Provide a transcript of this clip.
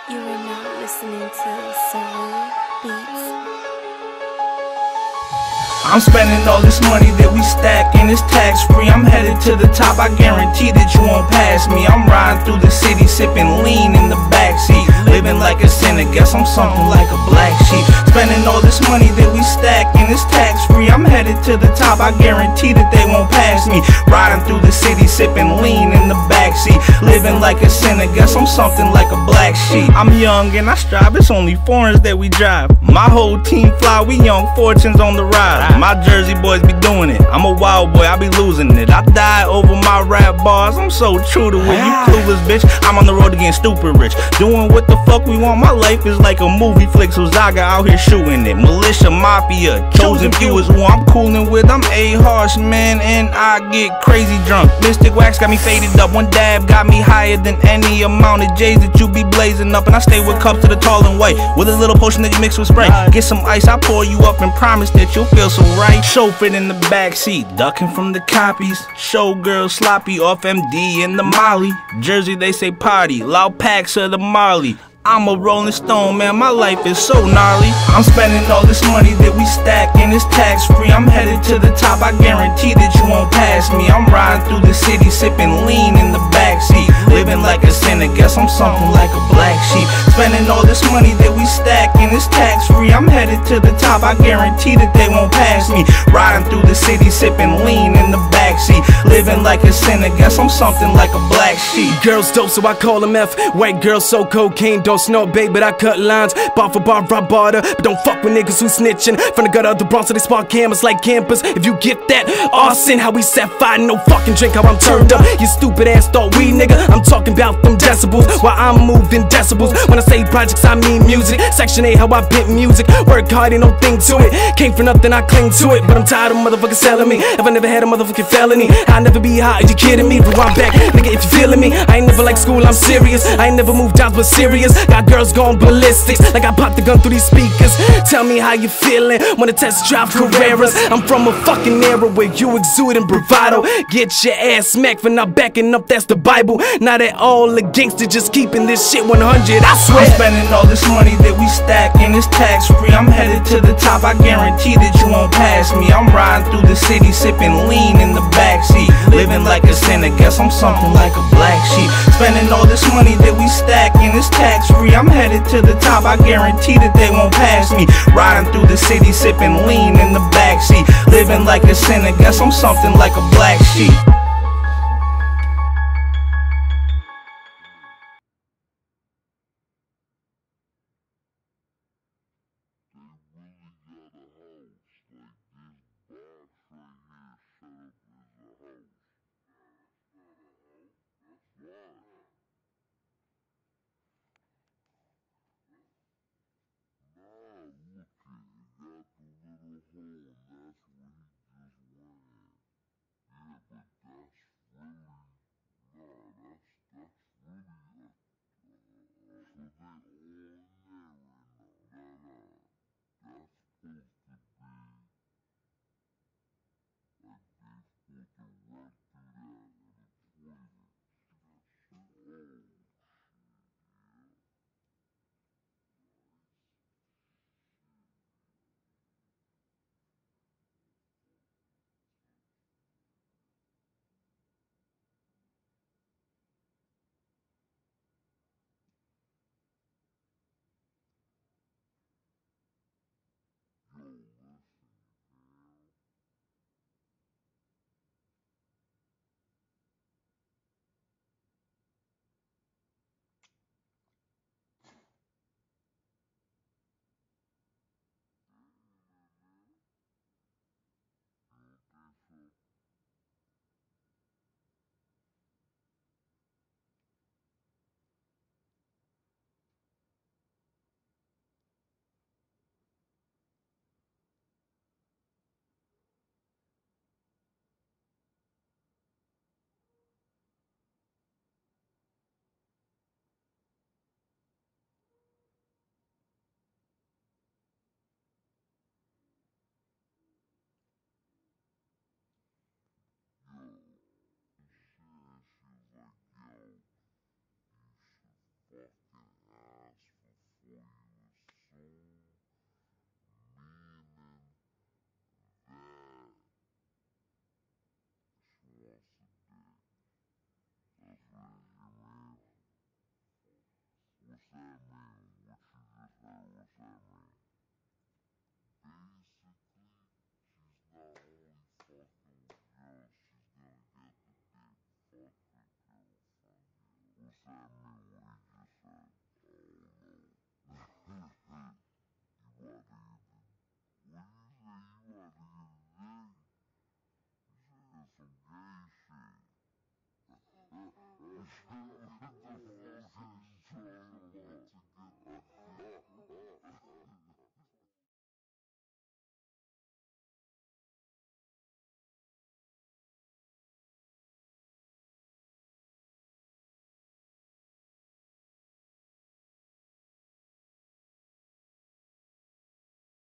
You are now listening to Saru Beats. I'm spending all this money that we stack and it's tax free. I'm headed to the top, I guarantee that you won't pass me. I'm riding through the city, sipping lean in the backseat, living like a sinner, guess I'm something like a black sheep. Spending all this money that we stack and it's tax free. I'm headed to the top, I guarantee that they won't pass me. Riding through the city, sipping lean in the backseat, living like a sinner, guess I'm something like a black sheep. I'm young and I strive, it's only foreigns that we drive. My whole team fly, we young fortunes on the ride. My Jersey boys be doing it, I'm a wild boy, I be losing it. I die over my rap bars, I'm so true to it. You clueless bitch, I'm on the road to getting stupid rich, doing what the fuck we want. My life is like a movie flick, so Zaga out here shooting it. Militia, mafia, chosen few is who I'm coolin' with. I'm a harsh man and I get crazy drunk. Mystic wax got me faded up, one dab got me higher than any amount of J's that you be blazing up. And I stay with cups to the tall and white, with a little potion that you mix with spray. Get some ice, I pour you up and promise that you'll feel so right. Chauffeured in the backseat, ducking from the copies. Showgirl sloppy off MD in the Molly. Jersey they say party, loud packs of the Marley. I'm a rolling stone, man, my life is so gnarly. I'm spending all this money that we stack and it's tax free. I'm headed to the top, I guarantee that you won't pass me. I'm riding through the city, sipping lean in the backseat, living like a sinner, guess I'm something like a black sheep. Spending all this money that we stack and it's tax free. I'm headed to the top, I guarantee that they won't pass me. Riding through the city, sipping lean in the backseat, living like a sinner, guess I'm something like a black sheep. Girls dope, so I call them F. White girls so cocaine, don't snort, babe, but I cut lines. Bar for bar, I barter, but don't fuck with niggas who snitching. From the gutter of the Bronx, so they spark cameras like campers. If you get that, arson, how we set fire, no fucking drink, how I'm turned up. You stupid ass thought we nigga, I'm talking about them decibels, while I'm moving decibels. When I say projects, I mean music. Section 8, how I bent music. Work hard and don't think to it. Came for nothing, I cling to it. But I'm tired of motherfuckers selling me. If I never had a motherfucking felony, I'll never be hot, are you kidding me? But I'm back, nigga, if you feeling me. I ain't never like school, I'm serious. I ain't never moved out, but serious. Got girls going ballistics, like I popped the gun through these speakers. Tell me how you feeling when the test drive Carreras. I'm from a fucking era where you exuding bravado. Get your ass smacked for not backing up, that's the Bible. Not at all a gangster, just keeping this shit 100, I swear. I'm spending all this money that we stack and it's tax free. I'm headed to the top, I guarantee that you won't pass me. I'm riding through the city, sipping lean in the backseat, living like a sinner, guess I'm something like a black sheep. Spending all this money that we stack and it's tax free. I'm headed to the top, I guarantee that they won't pass me. Riding through the city, sipping lean in the backseat, living like a sinner, guess I'm something like a black sheep. Got the little hole, and that's where he just went. Yeah, but that mean? What you just heard, what's that mean? Basically, she's not only fucking with girls, she's gonna get the dick. Fuck her girlfriend. What's that mean, what he just said? Oh no. You about to get the... What did you say? You about to get the dick? You saying some gay shit.